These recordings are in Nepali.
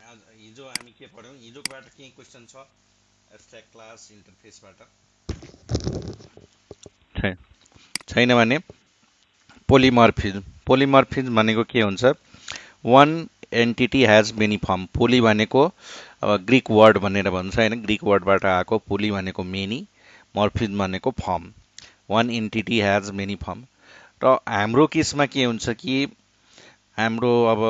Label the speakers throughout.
Speaker 1: आज हिजो हामी के पढ्यौँ हिजोकोबाट केही क्वेसन छ एब्स्ट्र्याक्ट क्लास इन्टरफेसबाट छैन भने पोलिमर्फिज्म पोलिमर्फिज्म भनेको के हुन्छ one entity has many form poly भनेको अब ग्रिक वर्ड भनेर भन्छ होइन ग्रिक वर्डबाट आएको पोली भनेको मेनी मर्फिज्म भनेको form one entity has many form र हाम्रो केसमा के हुन्छ कि हाम्रो अब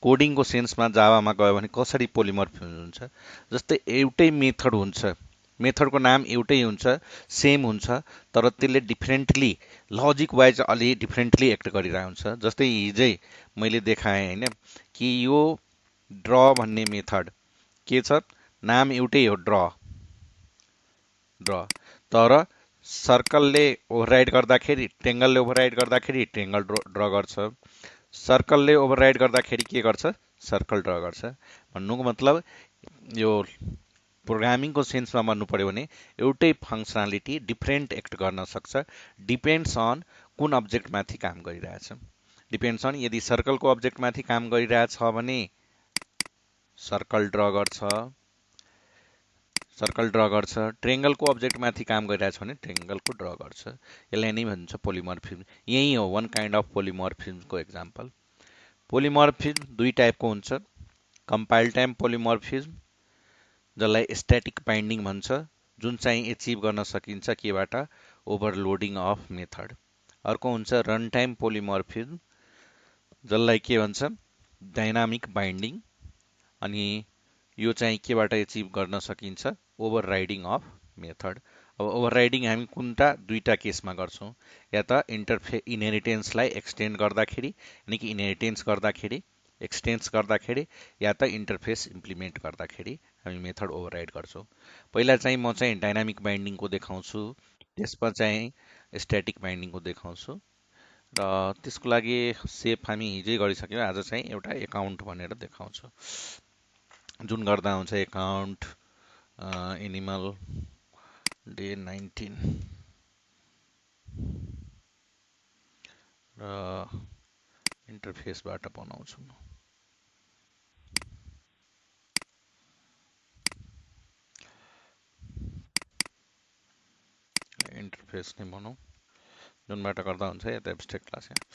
Speaker 1: कोडिङको सेन्समा जावामा गयो भने कसरी पोलिमर्फिज्म हुन्छ जस्तै एउटै मेथड हुन्छ मेथडको नाम एउटै हुन्छ सेम हुन्छ तर त्यसले डिफ्रेन्टली लजिक वाइज अलि डिफ्रेन्टली एक्ट गरिरहेको हुन्छ जस्तै हिजै मैले देखाएँ होइन कि यो ड्र भन्ने मेथड के छ नाम एउटै हो ड्र ड्र तर सर्कलले ओभरराइड गर्दाखेरि ट्रेङ्गलले ओभरराइड गर्दाखेरि ट्रेङ्गल ड्र गर्छ सर्कलले ओभरराइड गर्दाखेरि के गर्छ सर्कल ड्र गर्छ भन्नुको मतलब यो प्रोग्रामिङको सेन्समा भन्नु पर्यो भने एउटै फङ्सनालिटी डिफ्रेन्ट एक्ट गर्न सक्छ डिपेन्ड्स अन कुन अब्जेक्टमाथि काम गरिरहेछ डिपेन्ड्स अन यदि सर्कलको अब्जेक्टमाथि काम गरिरहेछ भने सर्कल ड्र गर्छ ट्रेङ्गलको अब्जेक्टमाथि काम गरिरहेछ भने ट्रेङ्गलको ड्र गर्छ यसलाई नै भन्छ पोलिमर्फिज्म यही हो वान काइन्ड अफ पोलिमर्फिज्मको एक्जाम्पल पोलिमर्फिज्म दुई टाइपको हुन्छ कम्पाइल टाइम पोलिमर्फिज्म जसलाई स्ट्याटिक बाइन्डिङ भन्छ जुन चाहिँ एचिभ गर्न सकिन्छ केबाट ओभरलोडिङ अफ मेथड अर्को हुन्छ रन टाइम पोलिमर्फिज्म जसलाई के भन्छ डाइनामिक बाइन्डिङ अनि यो चाहिँ केबाट एचिभ गर्न सकिन्छ ओभरराइडिङ अफ मेथड अब ओभरराइडिङ हामी कुनटा दुईटा केसमा गर्छौँ या त इनहेरिटेन्सलाई एक्सटेन्ड गर्दाखेरि यानि कि इनहेरिटेन्स गर्दाखेरि एक्सटेन्स गर्दाखेरि या त इन्टरफेस इम्प्लिमेन्ट गर्दाखेरि हामी मेथड ओभरराइड गर्छौँ पहिला चाहिँ म चाहिँ डाइनामिक बाइन्डिङको देखाउँछु त्यसमा चाहिँ स्ट्याटिक बाइन्डिङको देखाउँछु र त्यसको लागि सेप हामी हिजै गरिसक्यौँ आज चाहिँ एउटा एकाउन्ट भनेर देखाउँछु जुन गर्दा हुन्छ एकाउन्ट एनिमल डे 19 र इन्टरफेसबाट बनाउँछु म इन्टरफेस नै बनाऊ जुनबाट गर्दा हुन्छ या त एब्स्ट्र्याक्ट क्लास यहाँ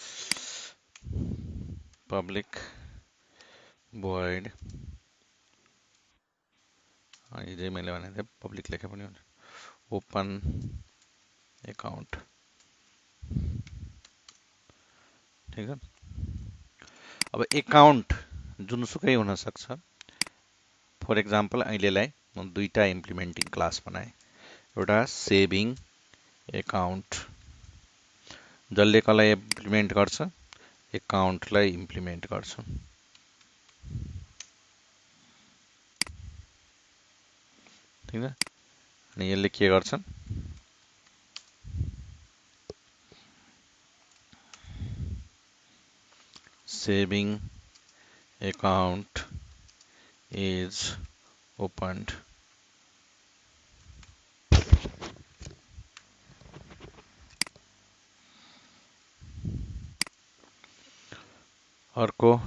Speaker 1: पब्लिक भोइड हिजै मैले भनेको थिएँ पब्लिक लेखे पनि हुन्छ ओपन एकाउन्ट ठिक छ अब एकाउन्ट जुनसुकै हुनसक्छ फर एक्जाम्पल अहिलेलाई म दुईटा इम्प्लिमेन्टिङ क्लास बनाएँ एउटा सेभिङ एकाउन्ट जसले कसलाई इम्प्लिमेन्ट गर्छ एकाउन्टलाई इम्प्लिमेन्ट गर्छ ठिक छ अनि यसले के गर्छ सेभिङ एकाउन्ट इज ओपन्ड अर्को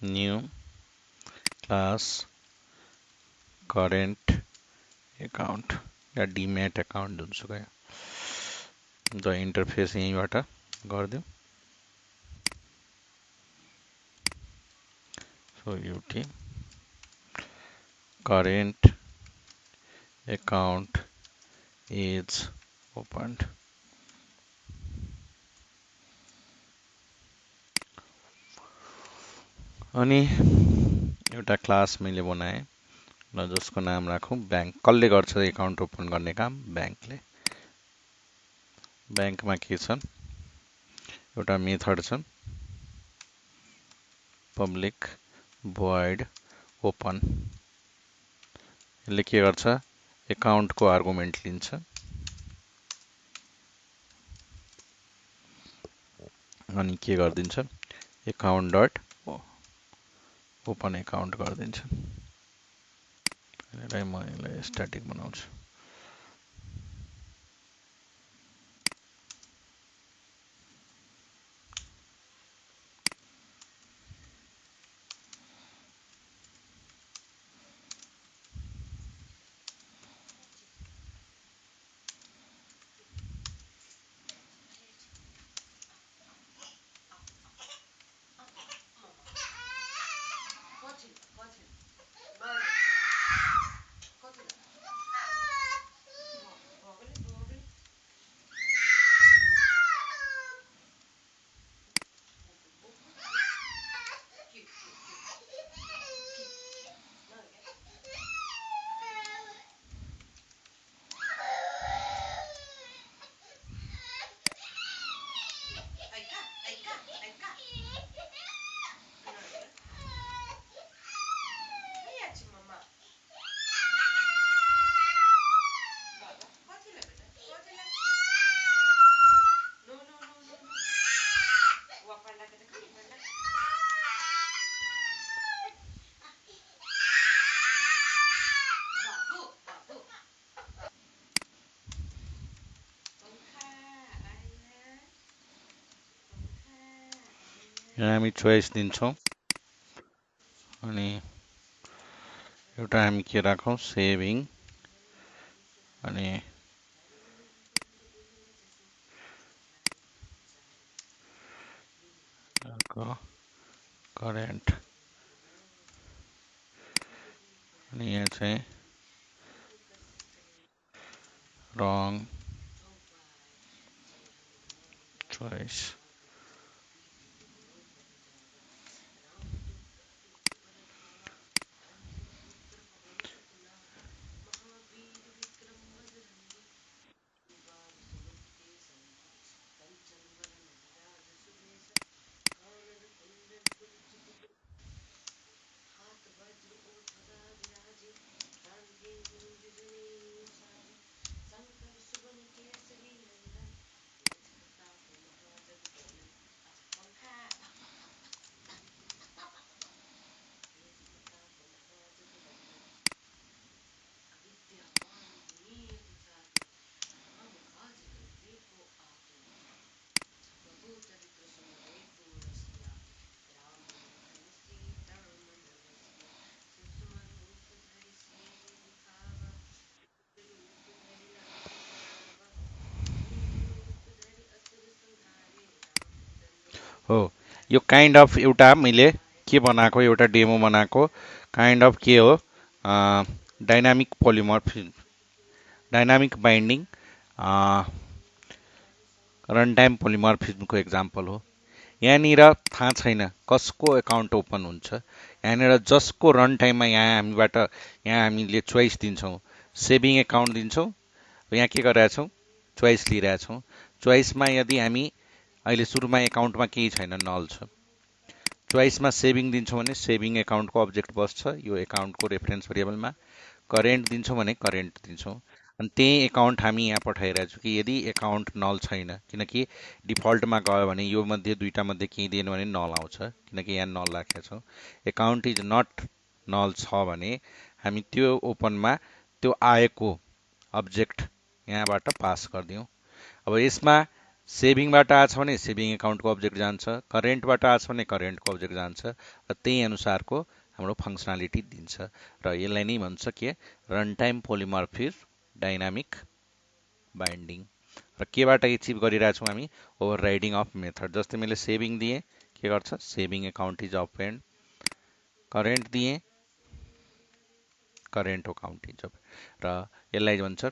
Speaker 1: न्यू क्लास करेन्ट एकाउन्ट या डिम्याट एकाउन्ट जुनसुकै द इन्टरफेस यहीँबाट गरिदिउँ so UT current account is opened अनि एउटा क्लास मैले बनाएँ र जसको नाम राखौँ ब्याङ्क कसले गर्छ एकाउन्ट ओपन गर्ने काम ब्याङ्कले ब्याङ्कमा के छ एउटा मेथड छ पब्लिक भोइड ओपन यसले के गर्छ एकाउन्टको आर्गुमेन्ट लिन्छ अनि के गरिदिन्छ एकाउन्ट डट ओपन एकाउन्ट गरिदिन्छ। यसलाई म यसलाई स्ट्याटिक बनाउँछु। यहाँ हामी चोइस दिन्छौँ अनि एउटा हामी के राखौँ सेभिङ अनि अर्को करेन्ट अनि यहाँ चाहिँ रङ चोइस। हो यो काइन्ड अफ एउटा मैले के बनाएको एउटा डेमो बनाएको काइन्ड अफ के हो dynamic polymorphism dynamic binding run time पोलिमर्फिज्मको एक्जाम्पल हो। यहाँनिर थाहा छैन कसको एकाउन्ट ओपन हुन्छ। यहाँनिर जसको रन टाइममा यहाँ हामीले चोइस दिन्छौँ सेभिङ एकाउन्ट दिन्छौँ। यहाँ के गरिरहेछौँ चोइस लिइरहेछौँ। चोइसमा यदि हामी अहिले सुरुमा एकाउन्टमा केही छैन नल छ। चोइसमा सेभिङ दिन्छौँ भने सेभिङ एकाउन्टको अब्जेक्ट बस्छ यो एकाउन्टको रेफरेन्स भेरिएबलमा। करेन्ट दिन्छौँ भने करेन्ट दिन्छौँ अनि त्यही एकाउन्ट हामी यहाँ पठाइरहेको छु कि यदि एकाउन्ट नल छैन किनकि डिफल्टमा गयो भने यो मध्ये दुईटा मध्ये केही दिएन भने नल आउँछ किनकि यहाँ नल राखेका छौँ। एकाउन्ट इज नट नल छ भने हामी त्यो ओपनमा त्यो आएको अब्जेक्ट यहाँबाट पास गरिदिउँ। अब यसमा सेभिङबाट आछ भने सेभिङ एकाउन्टको अब्जेक्ट जान्छ, करेन्टबाट आछ भने करेन्टको अब्जेक्ट जान्छ र त्यही अनुसारको हाम्रो फङ्सनालिटी दिन्छ र यसलाई नै भन्छ के रन टाइम पोलिमर्फिज्म डाइनामिक बाइन्डिङ। र केबाट एचिभ गरिरहेछौँ हामी ओभरराइडिङ अफ मेथड। जस्तै मैले सेभिङ दिएँ के गर्छ saving account is open, current दिएँ करेन्ट एकाउन्ट इज ओपन र यसलाई भन्छ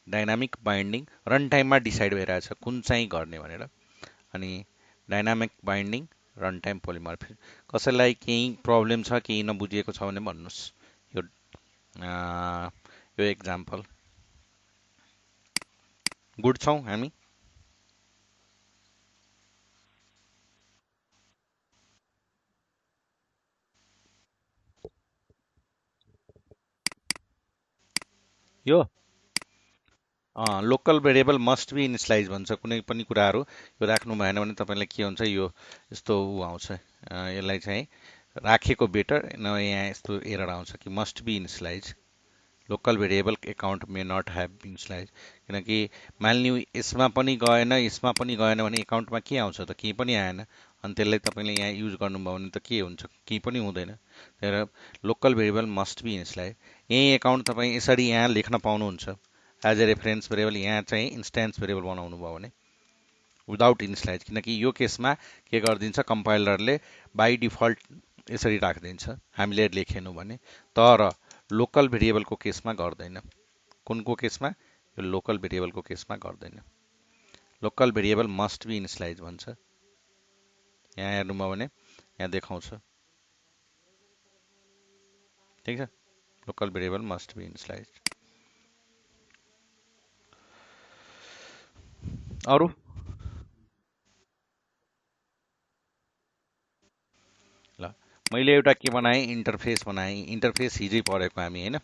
Speaker 1: डाइनामिक बाइन्डिङ। रन टाइममा डिसाइड भइरहेछ कुन चाहिँ गर्ने भनेर अनि dynamic binding run time polymorphism. कसैलाई केही प्रब्लम छ केही नबुझिएको छ भने भन्नुहोस्। यो एक्जाम्पल गुड छौँ हामी। यो local variable must be initialise भन्छ कुनै पनि कुराहरू यो राख्नु भएन भने तपाईँलाई के हुन्छ यो यस्तो ऊ आउँछ यसलाई चाहिँ राखेको बेटर न यहाँ यस्तो एरर आउँछ कि must be initialize local variable account may not have been स्लाइज किनकि मानिलिउँ यसमा पनि गएन भने एकाउन्टमा के आउँछ त केही पनि आएन अनि त्यसलाई तपाईँले यहाँ युज गर्नुभयो भने त के हुन्छ केही पनि हुँदैन त्यही भएर local variable must be initialise यही एकाउन्ट तपाईँ यसरी यहाँ लेख्न पाउनुहुन्छ एज ए रेफरेन्स भेरिएबल यहाँ चाहिँ इन्स्ट्यान्स भेरिएबल बनाउनु भयो भने विदाउट इनिसलाइज किनकि यो केसमा के गरिदिन्छ कम्पाइलरले बाई डिफल्ट यसरी राखिदिन्छ हामीले लेखेनौँ भने तर लोकल भेरिएबलको केसमा गर्दैन कुनको केसमा यो लोकल भेरिएबलको केसमा गर्दैन local variable must be initialise भन्छ यहाँ हेर्नुभयो भने यहाँ देखाउँछ ठिक छ local variable must be initialise अरू ल मैले एउटा के बनाएँ इन्टरफेस बनाएँ इन्टरफेस हिजै पढेको हामी होइन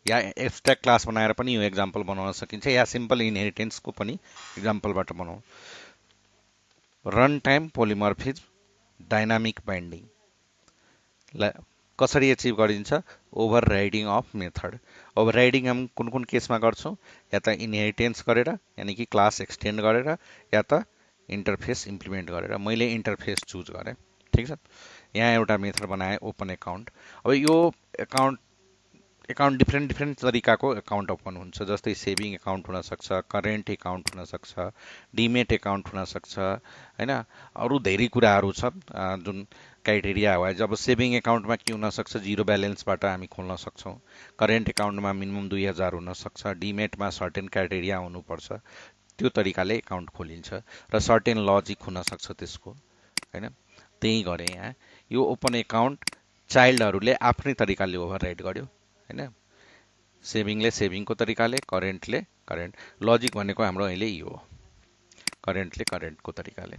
Speaker 1: या एब्स्ट्र्याक्ट क्लास बनाएर पनि यो एक्जाम्पल बनाउन सकिन्छ या सिम्पल इनहेरिटेन्सको पनि एक्जाम्पलबाट बनाऊ रन टाइम पोलिमर्फिज्म डाइनामिक बाइन्डिङ ला कसरी एचिभ गरिन्छ over riding of method over riding हामी कुन कुन केसमा गर्छौँ या त इनहेरिटेन्स गरेर यानि कि क्लास एक्सटेन्ड गरेर या त इन्टरफेस इम्प्लिमेन्ट गरेर मैले इन्टरफेस चुज गरेँ ठिक छ यहाँ एउटा मेथड बनाएँ ओपन एकाउन्ट अब यो एकाउन्ट डिफ्रेन्ट तरिकाको एकाउन्ट ओपन हुन्छ जस्तै सेभिङ एकाउन्ट हुनसक्छ करेन्ट एकाउन्ट हुनसक्छ डिमेट एकाउन्ट हुनसक्छ होइन अरू धेरै कुराहरू छ जुन क्राइटेरिया वाइज अब सेभिङ एकाउन्टमा के हुनसक्छ जिरो ब्यालेन्सबाट हामी खोल्न सक्छौँ करेन्ट एकाउन्टमा मिनिमम 2000 हुनसक्छ डिमेटमा सर्टेन क्राइटेरिया हुनुपर्छ त्यो तरिकाले एकाउन्ट खोलिन्छ र सर्टेन लजिक हुनसक्छ त्यसको होइन त्यही गरेँ यहाँ यो ओपन एकाउन्ट चाइल्डहरूले आफ्नै तरिकाले ओभरराइड गर्यो होइन सेभिङले सेभिङको तरिकाले करेन्टले करेन्ट लजिक भनेको हाम्रो अहिले यो हो करेन्टले करेन्टको तरिकाले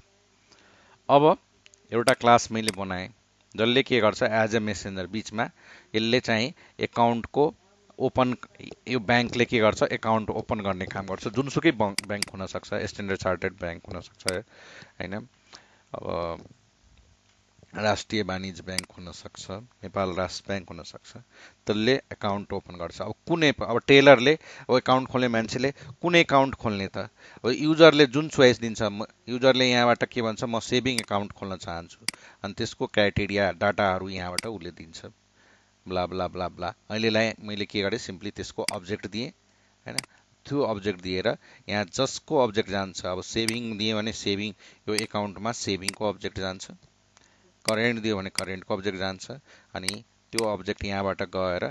Speaker 1: अब एउटा क्लास मैले बनाएँ जसले के गर्छ एज ए मेसेन्जर बिचमा यसले चाहिँ एकाउन्टको ओपन यो ब्याङ्कले के गर्छ एकाउन्ट ओपन गर्ने काम गर्छ जुनसुकै ब्याङ्क हुनसक्छ स्ट्यान्डर्ड चार्टर्ड ब्याङ्क हुनसक्छ होइन अब राष्ट्रिय वाणिज्य ब्याङ्क हुनसक्छ नेपाल राष्ट्र ब्याङ्क हुनसक्छ त्यसले एकाउन्ट ओपन गर्छ अब कुनै अब टेलरले अब एकाउन्ट खोल्ने मान्छेले कुन एकाउन्ट खोल्ने त अब युजरले जुन चोइस दिन्छ युजरले यहाँबाट के भन्छ म सेभिङ एकाउन्ट खोल्न चाहन्छु अनि त्यसको क्राइटेरिया डाटाहरू यहाँबाट उसले दिन्छ ब्ला ब्ला ब्ला ब्ला अहिलेलाई मैले के गरेँ सिम्पली त्यसको अब्जेक्ट दिएँ होइन त्यो अब्जेक्ट दिएर यहाँ जसको अब्जेक्ट जान्छ अब सेभिङ दिएँ भने सेभिङ यो एकाउन्टमा सेभिङको अब्जेक्ट जान्छ करेन्ट दियो भने करेन्टको अब्जेक्ट जान्छ अनि त्यो अब्जेक्ट यहाँबाट गएर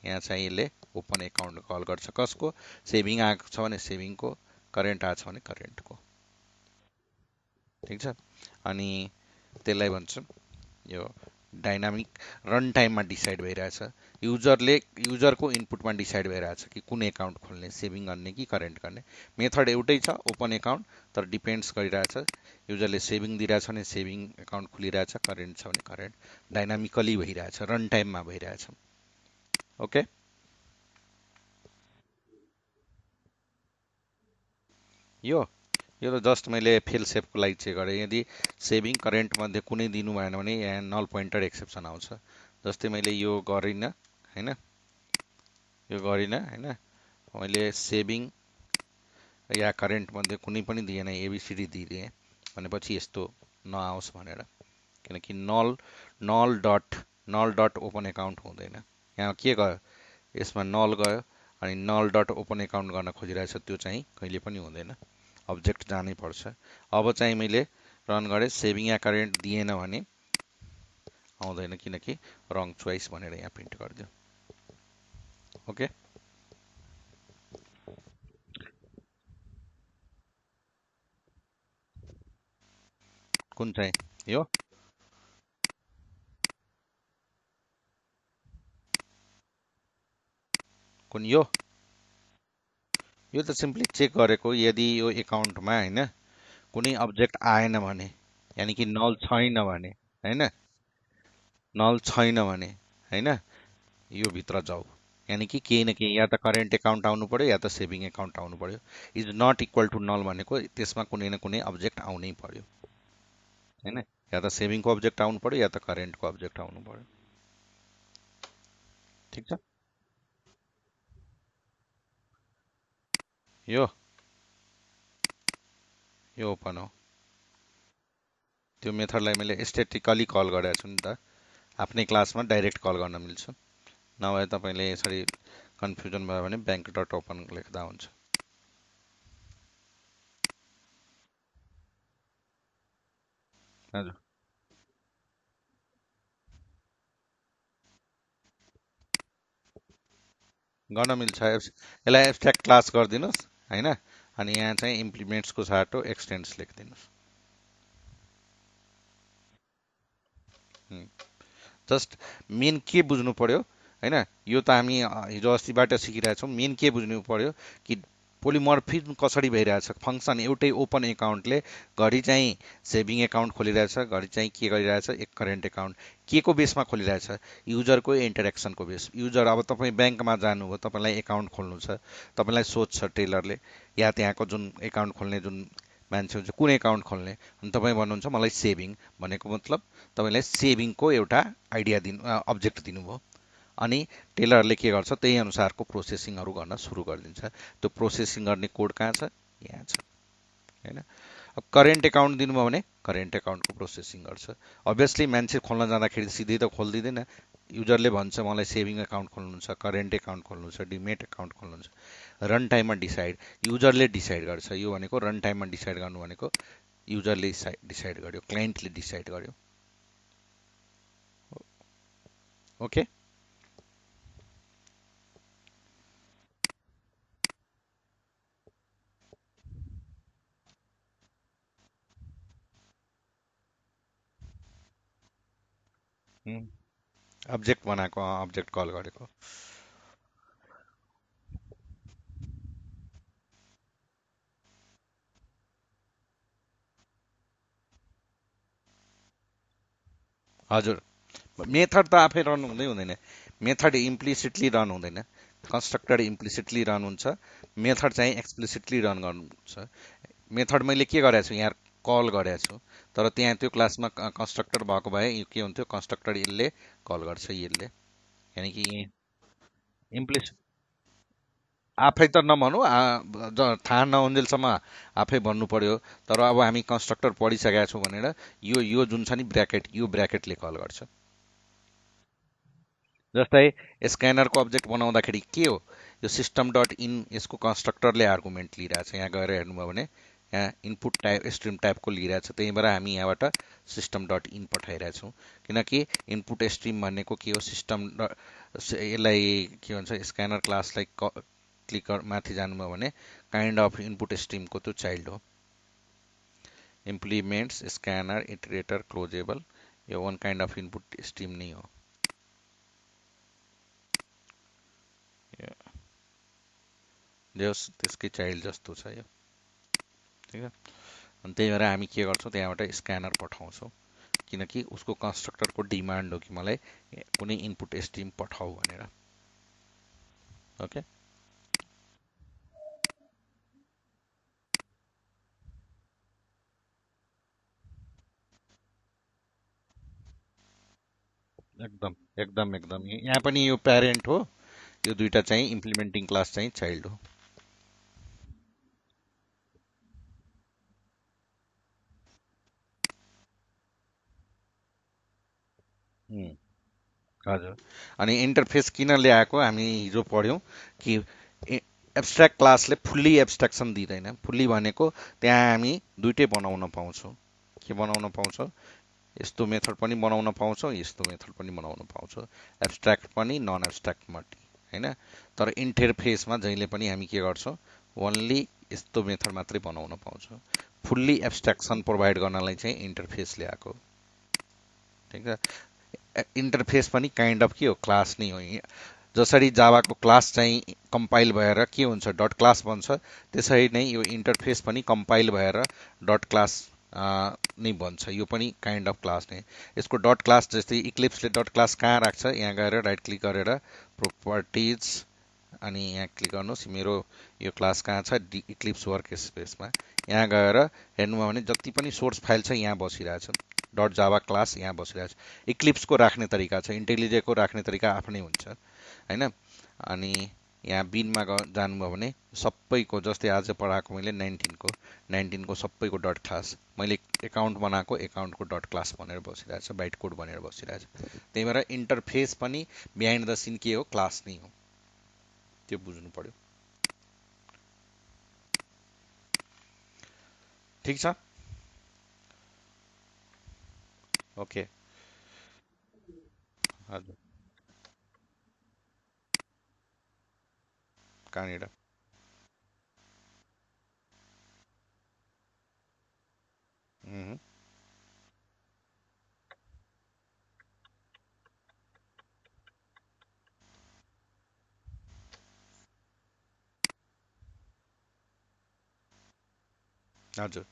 Speaker 1: यहाँ चाहिँ यसले ओपन एकाउन्ट कल गर्छ कसको सेभिङ आएको छ भने सेभिङको करेन्ट आएको छ भने करेन्टको ठिक छ अनि त्यसलाई भन्छ यो डाइनामिक रन टाइममा डिसाइड भइरहेछ युजरको इनपुटमा डिसाइड भइरहेछ कि कुन एकाउन्ट खोल्ने सेभिङ गर्ने कि करेन्ट गर्ने मेथड एउटै छ ओपन एकाउन्ट तर डिपेन्ड्स गरिरहेछ युजरले सेभिङ दिइरहेछ भने सेभिङ एकाउन्ट खुलिरहेछ करेन्ट छ भने करेन्ट डाइनामिकली भइरहेछ रन टाइममा भइरहेछ ओके यो यो त जस्ट मैले फेल सेभको लागि चेक गरेँ यदि सेभिङ करेन्ट मध्ये कुनै दिनु भएन भने यहाँ नल पोइन्टर एक्सेप्सन आउँछ जस्तै मैले यो गरिनँ होइन यो गरिनँ होइन मैले सेभिङ या करेन्ट मध्ये कुनै पनि दिएन एबिसिडी दिइदिएँ भनेपछि यस्तो नआओस् भनेर किनकि नल डट ओपन एकाउन्ट हुँदैन यहाँ के गयो यसमा नल गयो अनि नल डट ओपन एकाउन्ट गर्न खोजिरहेछ त्यो चाहिँ कहिले पनि हुँदैन अब्जेक्ट जानै पर्छ अब चाहिँ मैले रन गरेँ सेभिङ या करेन्ट दिएन भने आउँदैन किनकि रङ चोइस भनेर यहाँ प्रिन्ट गरिदियो ओके कुन चाहिँ यो कुन यो त सिम्पली चेक गरेको यदि यो एकाउन्टमा होइन कुनै अब्जेक्ट आएन भने यानि कि नल छैन भने होइन नल छैन भने होइन यो भित्र जाऊ यानि कि केही न केही या त करेन्ट एकाउन्ट आउनु पर्यो या त सेभिङ एकाउन्ट आउनु पर्यो इज नट इक्वल टु नल भनेको त्यसमा कुनै न कुनै अब्जेक्ट आउनै पर्यो होइन या त सेभिङको अब्जेक्ट आउनु पर्यो या त करेन्टको अब्जेक्ट आउनु पर्यो। ठिक छ, यो यो ओपन हो। त्यो मेथडलाई मैले स्ट्याटिकली कल गरेको छु नि त, आफ्नै क्लासमा डाइरेक्ट कल गर्न मिल्छ। नभए तपाईँले यसरी कन्फ्युजन भयो भने ब्याङ्क डट ओपन लेख्दा हुन्छ। हजुर, गर्न मिल्छ। यसलाई एब्स्ट्राक्ट क्लास गरिदिनुहोस् होइन, अनि यहाँ चाहिँ इम्प्लिमेन्ट्सको साटो एक्सटेन्स लेखिदिनुहोस्। जस्ट मेन के बुझ्नु पर्यो होइन, यो त हामी हिजो अस्तिबाट सिकिरहेछौँ। मेन के बुझ्नु पर्यो कि पोलिमर्फिज्म कसरी भइरहेछ। फङ्सन एउटै ओपन एकाउन्टले घरि चाहिँ सेभिङ एकाउन्ट खोलिरहेछ, घरि चाहिँ के गरिरहेछ, एक करेन्ट एकाउन्ट के को बेसमा खोलिरहेछ, युजरको इन्टरेक्सनको बेस। युजर अब तपाईँ ब्याङ्कमा जानुभयो, तपाईँलाई एकाउन्ट खोल्नु छ, तपाईँलाई सोध्छ टेलरले या त्यहाँको जुन एकाउन्ट खोल्ने जुन मान्छे हुन्छ कुन एकाउन्ट खोल्ने, अनि तपाईँ भन्नुहुन्छ मलाई सेभिङ, भनेको मतलब तपाईँलाई सेभिङको एउटा आइडिया दिनु अब्जेक्ट दिनुभयो। अनि टेलरले के गर्छ, त्यही अनुसारको प्रोसेसिङहरू गर्न सुरु गरिदिन्छ। त्यो प्रोसेसिङ गर्ने कोड कहाँ छ, यहाँ छ होइन। अब करेन्ट एकाउन्ट दिनुभयो भने करेन्ट एकाउन्टको प्रोसेसिङ गर्छ। अभियसली मान्छे खोल्न जाँदाखेरि सिधै त खोलिदिँदैन। युजरले भन्छ मलाई सेभिङ एकाउन्ट खोल्नु छ, करेन्ट एकाउन्ट खोल्नु छ, डिमेट एकाउन्ट खोल्नु छ। रन टाइममा डिसाइड युजरले डिसाइड गर्छ। यो भनेको रन टाइममा डिसाइड गर्नु भनेको युजरले डिसाइड गर्यो, क्लाइन्टले डिसाइड गर्यो। ओके। अब्जेक्ट बनाएको, अब्जेक्ट कल गरेको। हजुर, मेथड त आफै रन हुँदै हुँदैन। मेथड इम्प्लिसिटली रन हुँदैन। कन्स्ट्रक्टर इम्प्लिसिटली रन हुन्छ, मेथड चाहिँ एक्सप्लिसिटली रन गर्नुहुन्छ। मेथड मैले के गरेको छु, यहाँ कल गरेको छु, तर त्यहाँ त्यो क्लासमा कन्स्ट्रक्टर भएको भए यो के हुन्थ्यो, कन्स्ट्रक्टर यसले कल गर्छ यसले, यानि कि इम्प्लिस आफै त नभनौँ, थाहा नहुन्जेलसम्म आफै भन्नु पर्यो। तर अब हामी कन्स्ट्रक्टर पढिसकेका छौँ भनेर यो यो जुन छ नि ब्र्याकेट, यो ब्र्याकेटले कल गर्छ। जस्तै स्क्यानरको अब्जेक्ट बनाउँदाखेरि के हो, यो सिस्टम डट इन यसको कन्स्ट्रक्टरले आर्गुमेन्ट लिइरहेछ। यहाँ गएर हेर्नुभयो भने यहाँ इनपुट टाइप स्ट्रिम टाइपको लिइरहेछ, त्यही भएर हामी यहाँबाट सिस्टम डट इन पठाइरहेछौँ। किनकि इनपुट स्ट्रिम भनेको के हो, सिस्टम यसलाई के भन्छ, स्क्यानर क्लासलाई क्लिक माथि जानुभयो भने काइन्ड अफ इनपुट स्ट्रिमको त्यो चाइल्ड हो। इम्प्लिमेन्ट्स स्क्यानर इटरेटर क्लोजेबल, यो one kind of input stream नै हो। जो त्यसकै चाइल्ड जस्तो छ यो। ठिक छ, अनि त्यही भएर हामी के गर्छौँ, त्यहाँबाट स्क्यानर पठाउँछौँ, किनकि उसको कन्स्ट्रक्टरको डिमान्ड हो कि मलाई कुनै इनपुट स्ट्रिम पठाऊ भनेर। ओके। एकदम एकदम एकदम यहाँ पनि यो प्यारेन्ट हो, यो दुइटा चाहिँ इम्प्लिमेन्टिङ क्लास चाहिँ चाइल्ड हो। हुँ, हजुर। अनि इन्टरफेस किन ल्याएको, हामी हिजो पढ्यौँ कि एब्स्ट्राक्ट क्लासले फुल्ली एब्स्ट्राक्सन दिँदैन। फुल्ली भनेको त्यहाँ हामी दुइटै बनाउन पाउँछौँ। के बनाउन पाउँछौँ, यस्तो मेथड पनि बनाउन पाउँछौँ, यस्तो मेथड पनि बनाउन पाउँछौँ, एब्स्ट्राक्ट पनि नन एब्स्ट्राक्ट पनि होइन। तर इन्टरफेसमा जहिले पनि हामी के गर्छौँ, ओन्ली यस्तो मेथड मात्रै बनाउन पाउँछौँ। फुल्ली एब्स्ट्राक्सन प्रोभाइड गर्नलाई चाहिँ इन्टरफेस ल्याएको। ठिक छ, इन्टरफेस पनि काइन्ड अफ के हो, क्लास नै हो। जसरी जावाको क्लास चाहिँ कम्पाइल भएर के हुन्छ, डट क्लास बन्छ, त्यसरी नै यो इन्टरफेस पनि कम्पाइल भएर डट क्लास नै बन्छ। यो पनि काइन्ड अफ क्लास नै। यसको डट क्लास जस्तै इक्लिप्सले डट क्लास कहाँ राख्छ, यहाँ गएर राइट क्लिक गरेर प्रोपर्टिज, अनि यहाँ क्लिक गर्नुहोस्, मेरो यो क्लास कहाँ छ, इक्लिप्स वर्क स्पेसमा। यहाँ गएर हेर्नुभयो भने जति पनि सोर्स फाइल छ यहाँ बसिरहेछ। डट जावा क्लास यहाँ बसिरहेको छ। इक्लिप्सको राख्ने तरिका छ, इन्टेलिजेको राख्ने तरिका आफ्नै हुन्छ होइन। अनि यहाँ बिनमा जानुभयो भने सबैको, जस्तै आज पढाएको मैले 19को सबैको डट क्लास, मैले एकाउन्ट बनाएको एकाउन्टको डट क्लास भनेर बसिरहेछ, बाइट कोड भनेर बसिरहेछ। त्यही भएर इन्टरफेस पनि बिहाइन्ड द सिन के हो, क्लास नै हो, त्यो बुझ्नु पर्यो। ठिक छ, ओके। हजुर, कहाँनिर? उम्, हजुर,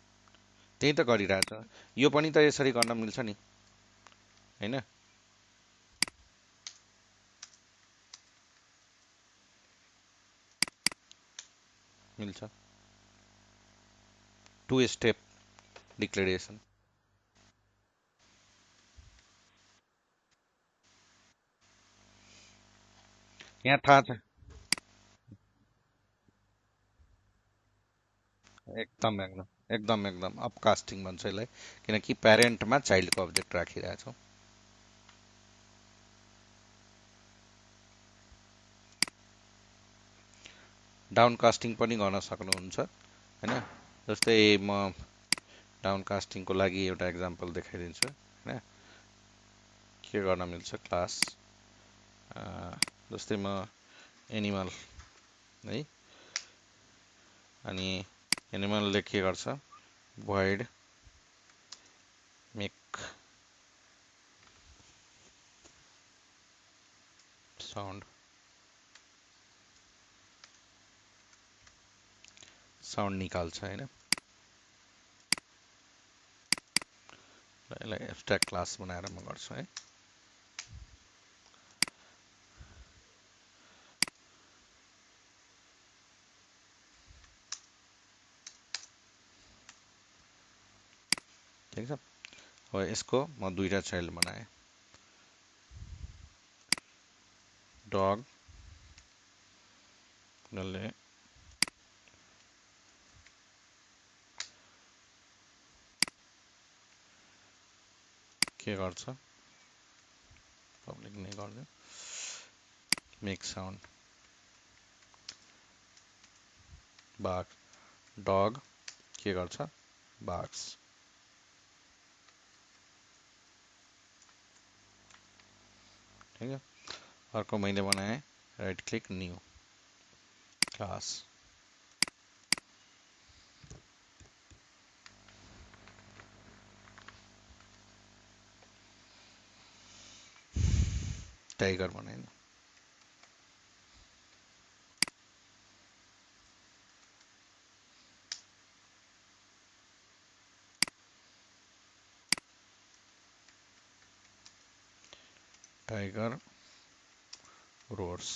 Speaker 1: त्यही त गरिरहेछ। यो पनि त यसरी गर्न मिल्छ नि, होइन? मिल्छ। Two step declaration. यहाँ थाहा छ, एकदम एकदम एकदम एकदम अपकास्टिङ भन्छ यसलाई, किनकि प्यारेन्टमा चाइल्डको अब्जेक्ट राखिरहेछौँ। डाउनकास्टिङ पनि गर्न सक्नुहुन्छ होइन। जस्तै म डाउनकास्टिङको लागि एउटा इक्जाम्पल देखाइदिन्छु होइन, के गर्न मिल्छ। क्लास जस्तै म एनिमल है, अनि एनिमलले के गर्छ, भोइड मेक साउन्ड, साउन्ड निकाल्छ होइन। यसलाई एब्स्ट्राक्ट क्लास बनाएर म गर्छु है। ठिक छ, हो यसको म दुईटा चाइल्ड बनाएँ। डग, जसले के गर्छ, पब्लिक नै गरिदियो, मेक साउन्ड, बाघ, डग के गर्छ, बार्क्स। ठिक है। अर्को मैले बनाएँ, right click new class, tiger बनाएँ। टाइगर रोर्स,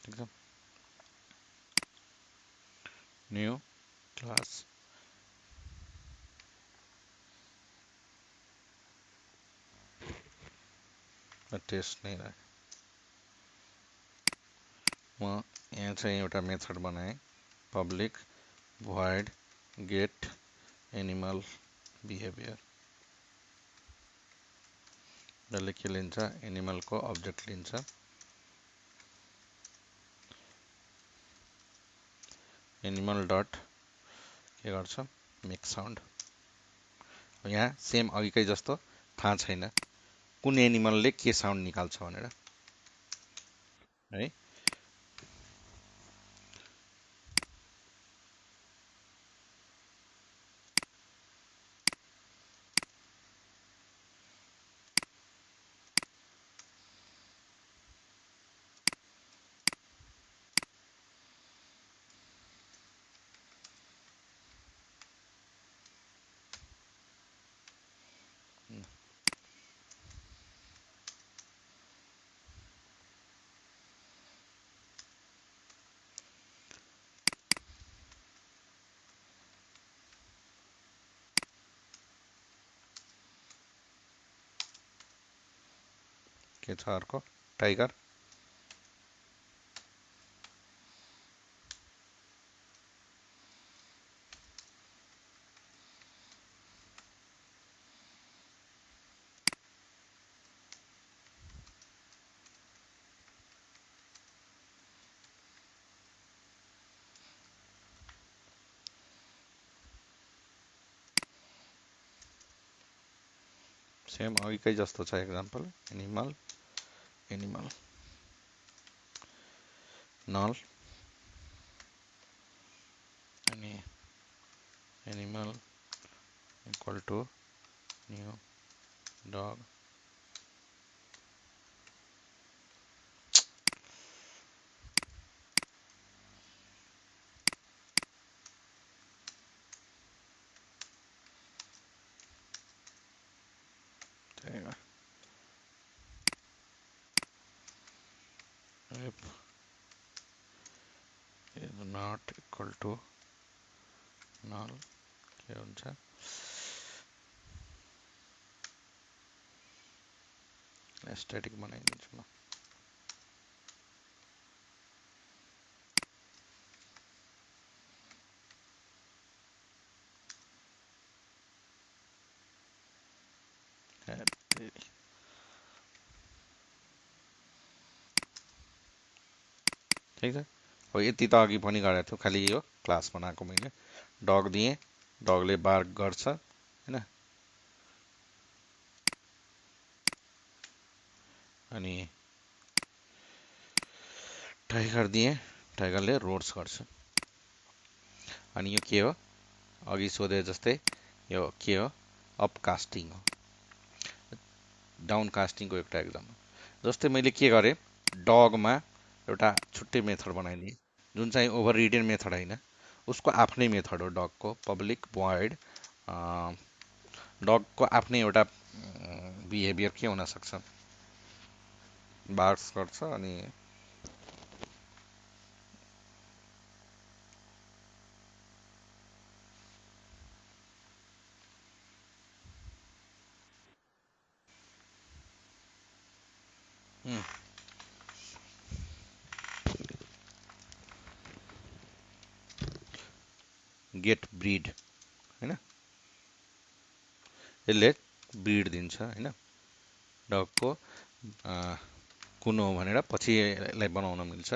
Speaker 1: ठिक छ, न्यू क्लास, टेस्ट नै राखेँ। म यहाँ चाहिँ एउटा मेथड बनाएँ, public void get animal behaviour, जसले के लिन्छ, एनिमलको अब्जेक्ट लिन्छ, एनिमल डट के गर्छ, मेक साउन्ड। यहाँ सेम अघिकै जस्तो थाहा छैन कुन एनिमलले के साउन्ड निकाल्छ भनेर है। के छ अर्को टाइगर सेम अघिकै जस्तो छ एक्जाम्पल एनिमल एनिमल नल अनि animal equal to new dog tiger if is not equal to null के हुन्छ स्ट्याटिक बनाइदिन्छु म ठिक छ हो यति त अघि पनि गरेको थियो खालि यो क्लास बनाएको मैले डग दिएँ डगले बार्क गर्छ हैन अनि टाइगर दिएँ टाइगरले रोड्स गर्छ अनि यो के हो अघि सोधे जस्तै यो के हो अपकास्टिङ हो डाउन कास्टिङको एउटा एक्जाम्पल जस्तै मैले के गरेँ डगमा एउटा छुट्टै मेथड बनाइदिएँ जुन चाहिँ ओभर रिडन मेथड होइन उसको आफ्नै मेथड हो डगको पब्लिक void डगको आफ्नै एउटा बिहेभियर के हुन सक्छ बार्क्स गर्छ अनि गेट ब्रिड हैन यसले ब्रिड दिन्छ हैन डगको कुन हो भनेर पछि यसलाई बनाउन मिल्छ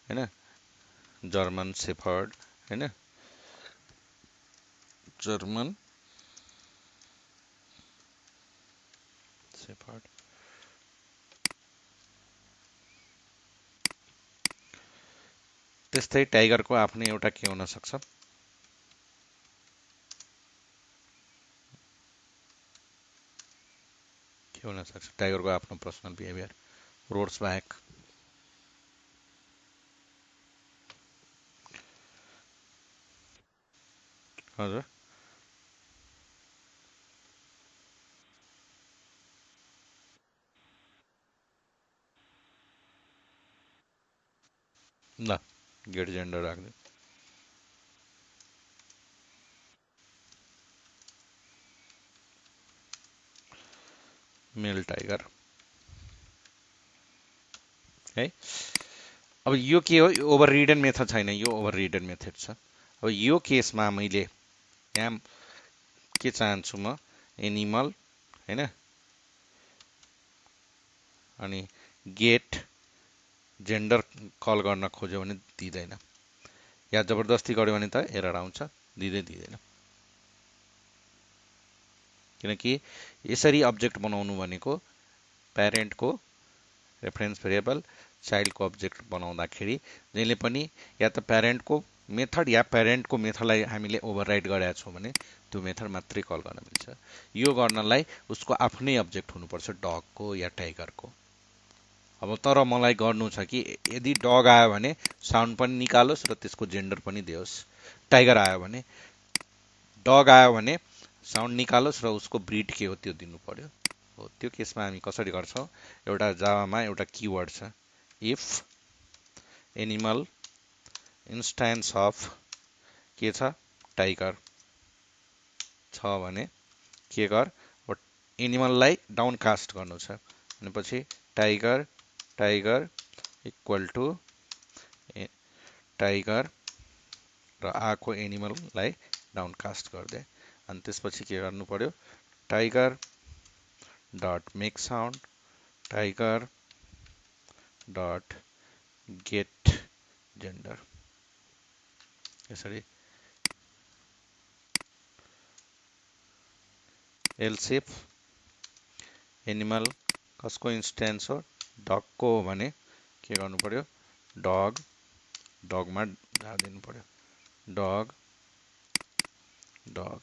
Speaker 1: हैन जर्मन शेफर्ड हैन जर्मन शेफर्ड त्यस्तै टाइगरको आफ्नै एउटा के हुन सक्छ के हुन सक्छ टाइगरको आफ्नो पर्सनल बिहेभियर रोड्स ब्याक हजुर ल गेट जेन्डर राख्दै मेल टाइगर है अब यो के हो ओभर रिडन मेथड छैन यो ओभर रिडन मेथड छ अब यो केसमा मैले यहाँ के चाहन्छु म एनिमल हैन अनि गेट जेन्डर कल गर्न खोज्यो भने दिँदैन या जबरजस्ती गर्यो भने त एरर आउँछ दिँदैन किनकि यसरी अब्जेक्ट बनाउनु भनेको प्यारेन्टको रेफरेन्स भेरिएबल चाइल्डको अब्जेक्ट बनाउँदाखेरि जहिले पनि या त प्यारेन्टको मेथड या प्यारेन्टको मेथडलाई हामीले ओभरराइड गरेका छौँ भने त्यो मेथड मात्रै कल गर्न मिल्छ यो गर्नलाई उसको आफ्नै अब्जेक्ट हुनुपर्छ डगको या टाइगरको अब तर मलाई गर्नु छ कि यदि डग आयो भने साउन्ड पनि निकालोस् र त्यसको जेन्डर पनि दियोस् टाइगर आयो भने डग आयो भने साउन्ड निकालोस् र उसको ब्रिड के हो त्यो दिनु पर्यो हो त्यो केसमा हामी कसरी गर्छौँ एउटा जावामा एउटा किवर्ड छ इफ एनिमल इन्स्टान्स अफ के छ टाइगर छ भने के गर एनिमललाई डाउन कास्ट गर्नु छ अनि पछि tiger tiger equal to tiger र आको एनिमललाई डाउनकास्ट गरिदिए। अनि त्यसपछि के गर्नु पर्यो, tiger dot make sound, tiger dot get gender. यसरी एल्स इफ एनिमल कसको इन्स्टेन्स हो, डगको हो भने के गर्नु पर्यो, डग डगमा झारिदिनु पर्यो, डग डग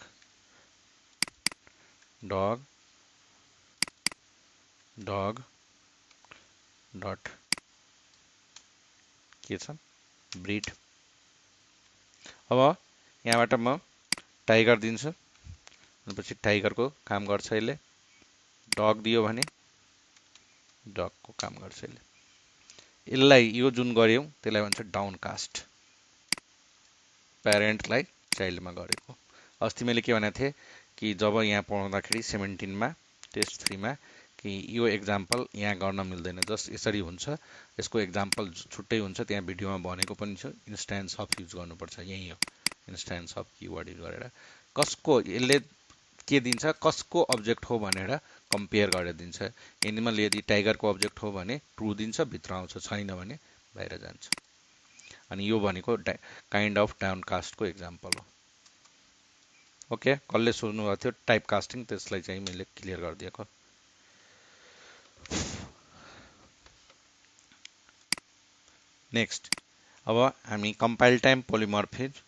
Speaker 1: डग डग डट के छ, ब्रिड। अब यहाँबाट म टाइगर दिन्छु, पछि टाइगरको काम गर्छ यसले, डग दियो भने डगको काम गर्छ यसले। यसलाई यो जुन गर्यौं त्यसलाई भन्छ डाउनकास्ट, प्यारेन्टलाई चाइल्डमा गरेको। अस्ति मैले के भनेको थिएँ कि जब यहाँ पढाउँदाखेरि 17 मा टेस्ट 3 मा कि यो एक्जाम्पल यहाँ गर्न मिल्दैन, जस्ट यसरी हुन्छ, यसको एक्जाम्पल छुट्टै हुन्छ, त्यहाँ भिडियोमा भनेको पनि छ, इन्स्ट्यान्स अफ युज गर्नुपर्छ, यही हो इन्स्ट्यान्स अफ किवर्ड युज गरेर। कसको यसले के दिन्छ, कसको अब्जेक्ट हो भनेर कम्पेयर गरेर दिन्छ। एनिमल यदि टाइगरको अब्जेक्ट हो भने ट्रु दिन्छ, भित्र आउँछ, छैन भने बाहिर जान्छ। अनि यो भनेको काइन्ड अफ डाउनकास्टको एक्जाम्पल हो। ओके, कसले सोध्नु भएको थियो टाइप कास्टिङ, त्यसलाई चाहिँ मैले क्लियर गरिदिएको। नेक्स्ट, अब हामी कम्पाइल टाइम पोलिमर्फिज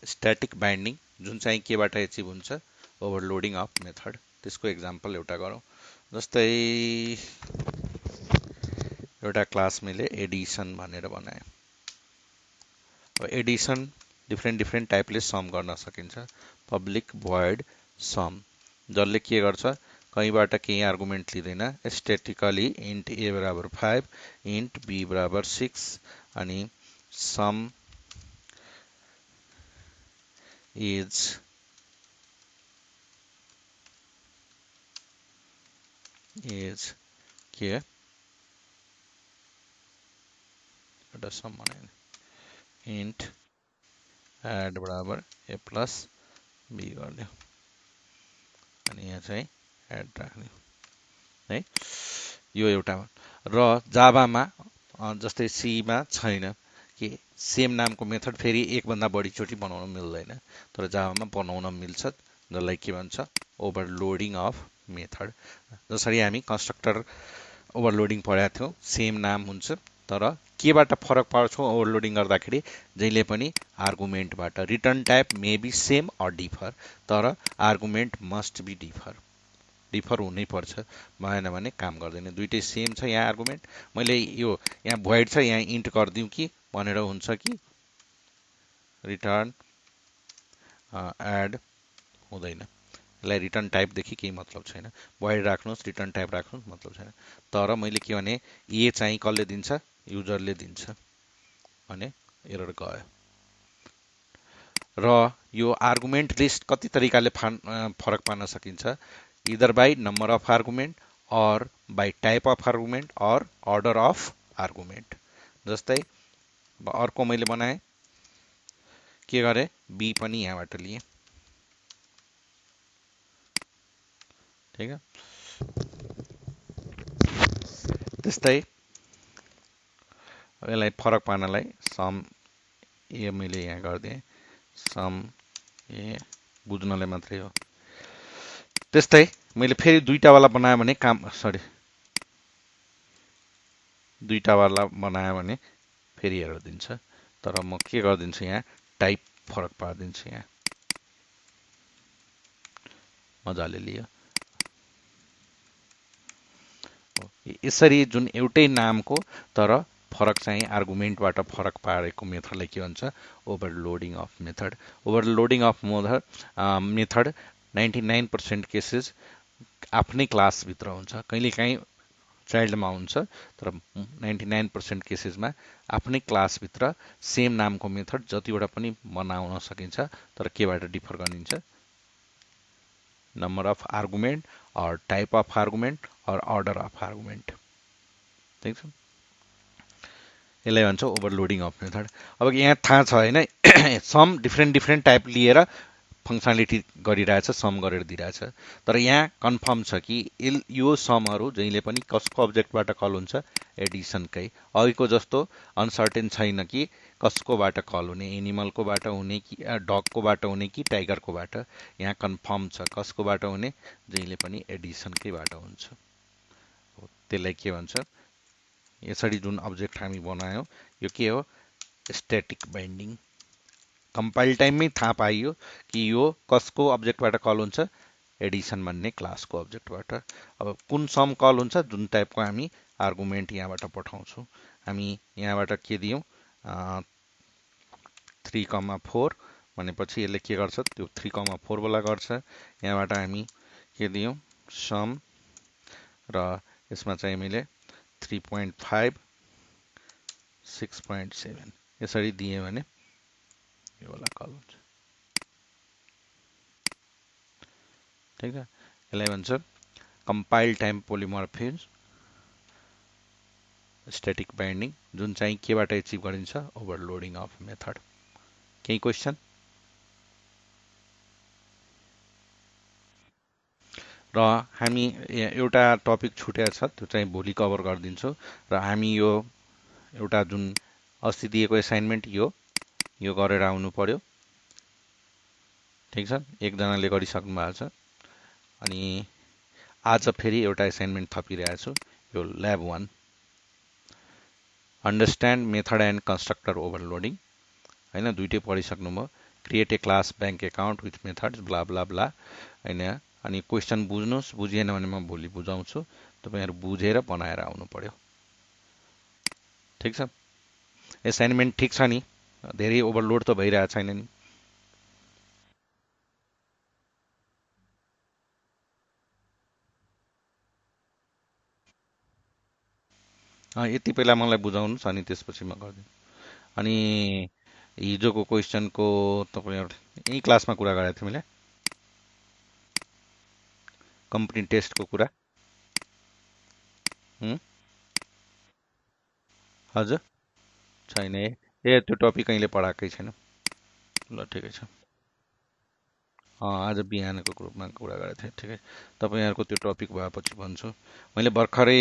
Speaker 1: स्ट्याटिक बाइन्डिङ जुन चाहिँ केबाट एचिभ हुन्छ, ओभरलोडिङ अफ मेथड, त्यसको एक्जाम्पल एउटा गरौँ। जस्तै एउटा क्लास मैले एडिसन भनेर बनाएँ। अब एडिसन डिफ्रेन्ट टाइपले सम गर्न सकिन्छ। पब्लिक भोइड सम, जसले के गर्छ, कहीँबाट केही आर्गुमेन्ट लिँदैन, स्ट्याटिकली इन्ट ए बराबर 5, इन्ट बी बराबर 6, अनि सम इज के एउटा सम बनाएँ, इन्ट एड बराबर ए प्लस बी गरिदियो, अनि यहाँ चाहिँ एड राख्दियो है। यो एउटा। र जाभामा जस्तै सीमा छैन कि सेम नामको मेथड फेरि एकभन्दा बढीचोटि बनाउन मिल्दैन, तर जाभामा बनाउन मिल्छ, जसलाई के भन्छ ओभरलोडिङ अफ मेथड। जसरी हामी कन्स्ट्रक्टर ओभरलोडिङ पढाएको थियौँ, सेम नाम हुन्छ, तर केबाट फरक पार्छौँ ओभरलोडिङ गर्दाखेरि, जहिले पनि आर्गुमेन्टबाट। Return type may be same or differ, तर आर्गुमेन्ट मस्ट बी डिफर हुनै पर्छ, भएन भने काम गर्दैन। दुइटै सेम छ यहाँ आर्गुमेन्ट, मैले यो यहाँ भोइड छ, यहाँ इन्ट गरिदिउँ कि भनेर हुन्छ कि रिटर्न एड हुँदैन। यसलाई रिटर्न टाइपदेखि केही मतलब छैन, भोइड राख्नुहोस्, रिटर्न टाइप राख्नुहोस्, मतलब छैन। तर मैले के भने ए चाहिँ कसले दिन्छ, युजरले दिन्छ भने एरर गयो। र यो आर्गुमेन्ट लिस्ट कति तरिकाले फरक पार्न सकिन्छ, either by number of argument, or by type of argument, or order of argument। जस्तै अर्को मैले बनाएँ, के गरेँ, बी पनि यहाँबाट लिएँ, ठिक है। त्यस्तै यसलाई फरक पार्नलाई सम ए मैले यहाँ गरिदिएँ, सम ए बुझ्नलाई मात्रै हो। त्यस्तै मैले फेरि दुईटावाला बनाएँ भने दुईटावाला बनाएँ भने फेरि एरर दिन्छ, तर म के गरिदिन्छु, यहाँ टाइप फरक पारिदिन्छु, यहाँ मजाले लियो। यसरी जुन एउटै नामको तर फरक चाहिँ आर्गुमेन्टबाट फरक पारेको मेथडलाई के भन्छ, overloading of method. Overloading of method 99% cases आफ्नै क्लासभित्र हुन्छ, कहिलेकाहीँ चाइल्डमा हुन्छ, तर 99% केसेसमा आफ्नै क्लासभित्र सेम नामको मेथड जतिवटा पनि बनाउन सकिन्छ, तर केबाट डिफर गरिन्छ, number of argument or type of argument or order of argument. ठिक छ, यसलाई भन्छ ओभरलोडिङ अफ मेथड। अब यहाँ थाहा छ होइन सम डिफ्रेन्ट डिफ्रेन्ट टाइप लिएर फङ्सनालिटी गरिरहेछ, सम गरेर दिइरहेछ। तर यहाँ कन्फर्म छ कि यो समहरू जहिले पनि कसको अब्जेक्टबाट कल हुन्छ, एडिसनकै। अघिको जस्तो अनसर्टेन छैन कि कसकोबाट कल हुने, एनिमलकोबाट हुने कि डगकोबाट हुने कि टाइगरकोबाट। यहाँ कन्फर्म छ कसकोबाट हुने, जहिले पनि एडिसनकैबाट हुन्छ। त्यसलाई के भन्छ, यसरी जुन अब्जेक्ट हामी बनायौँ यो के हो, स्ट्याटिक बाइन्डिङ। कम्पाइल टाइममै थाहा पाइयो कि यो कसको अब्जेक्टबाट कल हुन्छ, एडिसन भन्ने क्लासको अब्जेक्टबाट। अब कुन सम कल हुन्छ, जुन टाइपको हामी आर्गुमेन्ट यहाँबाट पठाउँछौँ। हामी यहाँबाट के दियौँ, 3,4 भनेपछि यसले के गर्छ, त्यो 3,4 वाला गर्छ। यहाँबाट हामी के दियौँ, सम, र यसमा चाहिँ हामीले 3.5 6.7 यसरी दिएँ भने यो वाला कल हुन्छ। ठिक छ, यसलाई भन्छ कम्पाइल टाइम पोलिमोर्फिज्म स्ट्याटिक बाइन्डिङ, जुन चाहिँ केबाट एचिभ गरिन्छ, ओभरलोडिङ अफ मेथड। केही क्वेसन? र हामी एउटा टपिक छुटेको छ, त्यो चाहिँ भोलि कभर गरिदिन्छु। र हामी यो एउटा जुन अस्ति दिएको एसाइनमेन्ट यो गरेर आउनु पर्यो। ठिक छ, एकजनाले गरिसक्नु भएको छ। अनि आज फेरि एउटा एसाइनमेन्ट थपिरहेको छु, यो lab 1, understand method and constructor overloading. होइन, दुइटै पढिसक्नुभयो। Create a class bank account with methods blah blah blah. होइन, अनि क्वेसन बुझ्नुहोस्, बुझिएन भने म भोलि बुझाउँछु। तपाईँहरू बुझेर बनाएर आउनु पर्यो। ठिक छ, एसाइनमेन्ट ठिक छ नि, धेरै ओभरलोड त भइरहेको छैन नि। यति पहिला मलाई बुझाउनुहोस्, अनि त्यसपछि म गरिदिन्छु। अनि हिजोको क्वेसनको तपाईँहरू यही क्लासमा कुरा गरेको थियौँ मैले, कम्पनी टेस्टको कुरा। हजुर, छैन त्यो टपिक कहिले पढाएकै छैन। ल ठिकै छ, आज बिहानको ग्रुपमा कुरा गरेको थिएँ। ठिकै, तपाईँहरूको त्यो टपिक भएपछि भन्छु। मैले भर्खरै